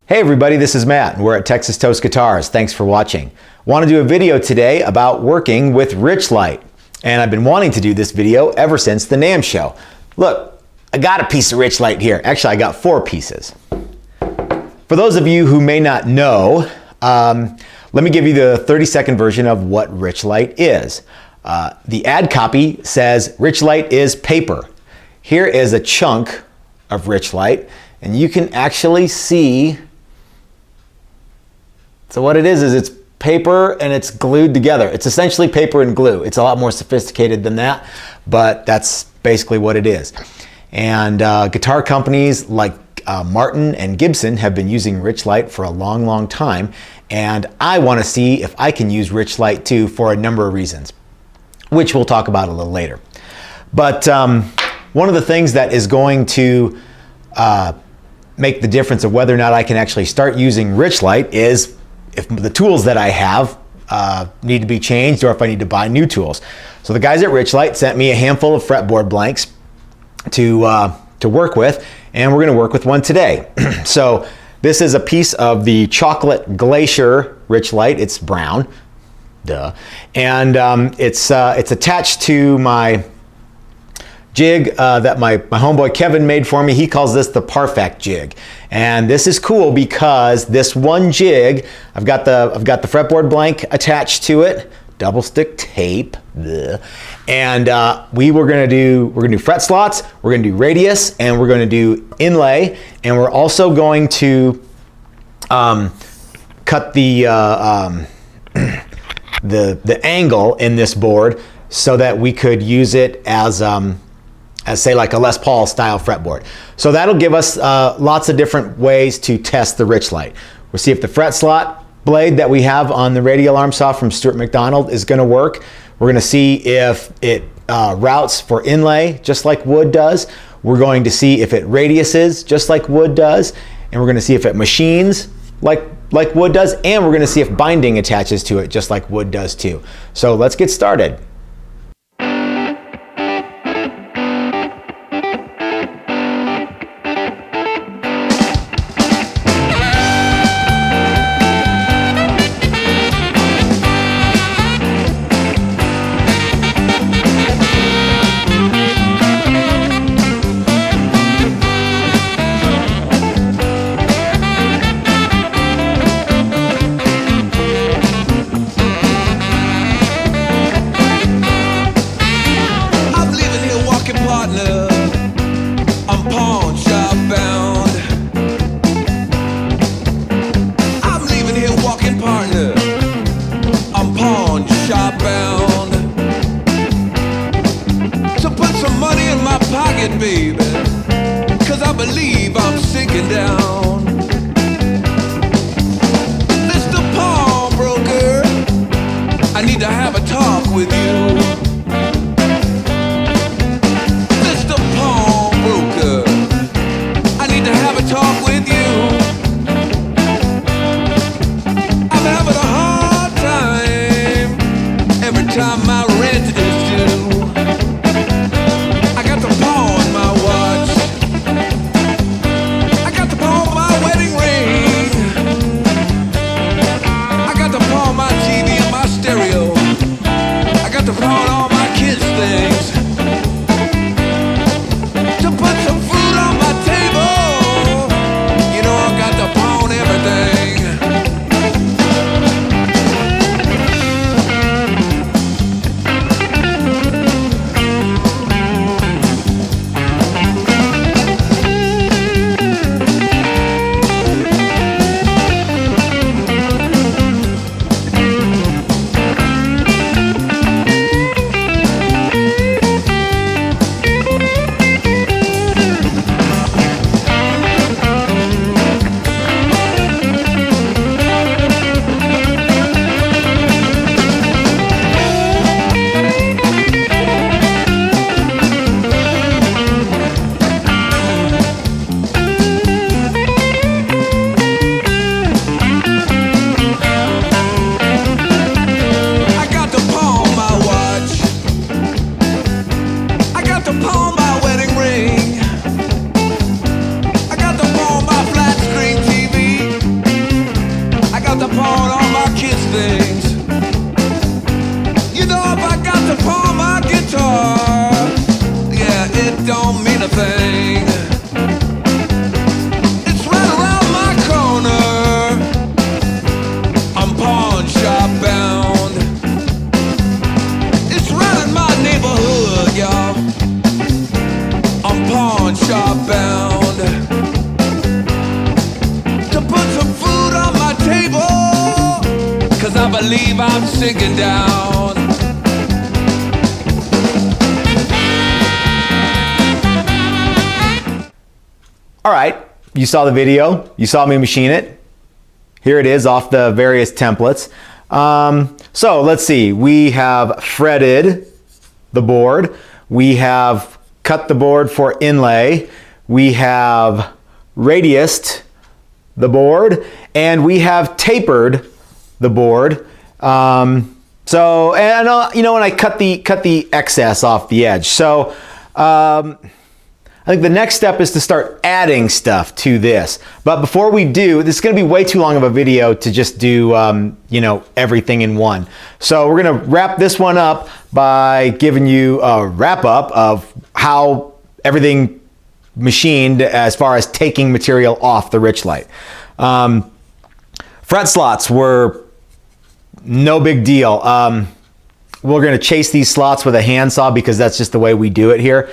Hey everybody, this is Matt and we're at Texas Toast Guitars. Thanks for watching. Want to do a video today about working with Richlite. And I've been wanting to do this video ever since the NAMM show. Look, I got a piece of Richlite here. Actually, I got 4 pieces. For those of you who may not know, let me give you the 30-second version of what Richlite is. The ad copy says Richlite is paper. Here is a chunk of Richlite, and you can actually see. So what it is it's paper and it's glued together. It's essentially paper and glue. It's a lot more sophisticated than that, but that's basically what it is. And guitar companies like Martin and Gibson have been using Richlite for a long, long time. And I want to see if I can use Richlite too for a number of reasons, which we'll talk about a little later. But one of the things that is going to make the difference of whether or not I can actually start using Richlite is if the tools that I have need to be changed or if I need to buy new tools. So the guys at Richlite sent me a handful of fretboard blanks to work with, and we're going to work with one today. So this is a piece of the chocolate glacier Richlite. It's brown, duh, and it's attached to my jig that my homeboy Kevin made for me. He calls this the Parfact jig, and this is cool because this one jig, I've got the fretboard blank attached to it, double stick tape, bleh. And we're gonna do fret slots, we're gonna do radius, and we're gonna do inlay, and we're also going to cut the angle in this board so that we could use it as say like a Les Paul style fretboard. So that'll give us lots of different ways to test the Richlite. We'll see if the fret slot blade that we have on the radial arm saw from Stuart McDonald is gonna work. We're gonna see if it routes for inlay just like wood does. We're going to see if it radiuses just like wood does. And we're gonna see if it machines like wood does. And we're gonna see if binding attaches to it just like wood does too. So let's get started. Baby, 'cause I believe I'm sinking down. Mr. Pawnbroker, I need to have a talk with you. Mr. Pawnbroker, I need to have a talk with you. I'm having a hard time every time my rent is due. I got to pawn my watch it don't mean a thing. It's right around my corner. I'm pawn shop bound. It's right in my neighborhood, y'all. I'm pawn shop bound. To put some food on my table, 'cause I believe I'm sinking down. All right, you saw the video, you saw me machine it. Here it is off the various templates. So let's see, we have fretted the board, we have cut the board for inlay, we have radiused the board, and we have tapered the board. So, and you know, when I cut the excess off the edge. So, I think the next step is to start adding stuff to this. But before we do, this is going to be way too long of a video to just do, you know, everything in one. So we're going to wrap this one up by giving you a wrap up of how everything machined as far as taking material off the Richlite. Fret slots were no big deal. We're going to chase these slots with a handsaw because that's just the way we do it here.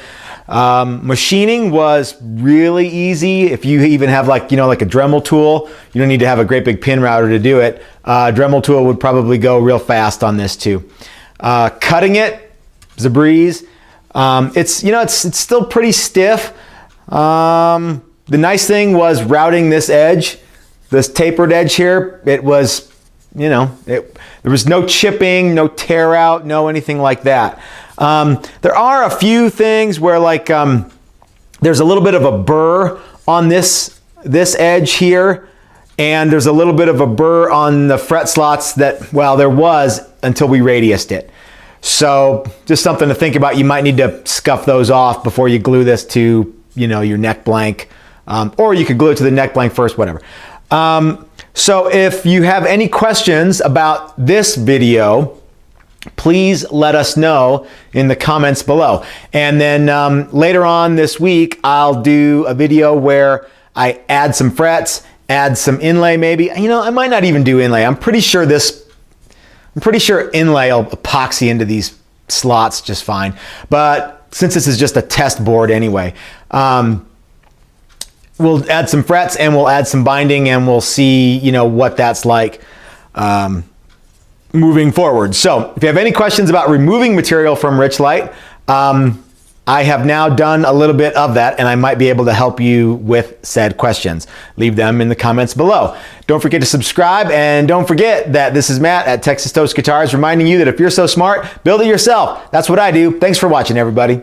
Machining was really easy. If you even have like, you know, like a Dremel tool, you don't need to have a great big pin router to do it. Dremel tool would probably go real fast on this too. Cutting it is a breeze. It's, you know, it's still pretty stiff. The nice thing was routing this edge, this tapered edge here. It was, you know, there was no chipping, no tear out, no anything like that. There are a few things where like there's a little bit of a burr on this edge here, and there's a little bit of a burr on the fret slots that, well, there was until we radiused it. So just something to think about. You might need to scuff those off before you glue this to, you know, your neck blank, or you could glue it to the neck blank first, whatever. So if you have any questions about this video, please let us know in the comments below. And then later on this week, I'll do a video where I add some frets, add some inlay maybe. You know, I might not even do inlay. I'm pretty sure inlay will epoxy into these slots just fine. But since this is just a test board anyway, we'll add some frets and we'll add some binding and we'll see, you know, what that's like moving forward. So if you have any questions about removing material from Richlite, I have now done a little bit of that and I might be able to help you with said questions. Leave them in the comments below. Don't forget to subscribe, and don't forget that this is Matt at Texas Toast Guitars reminding you that if you're so smart, build it yourself. That's what I do. Thanks for watching, everybody.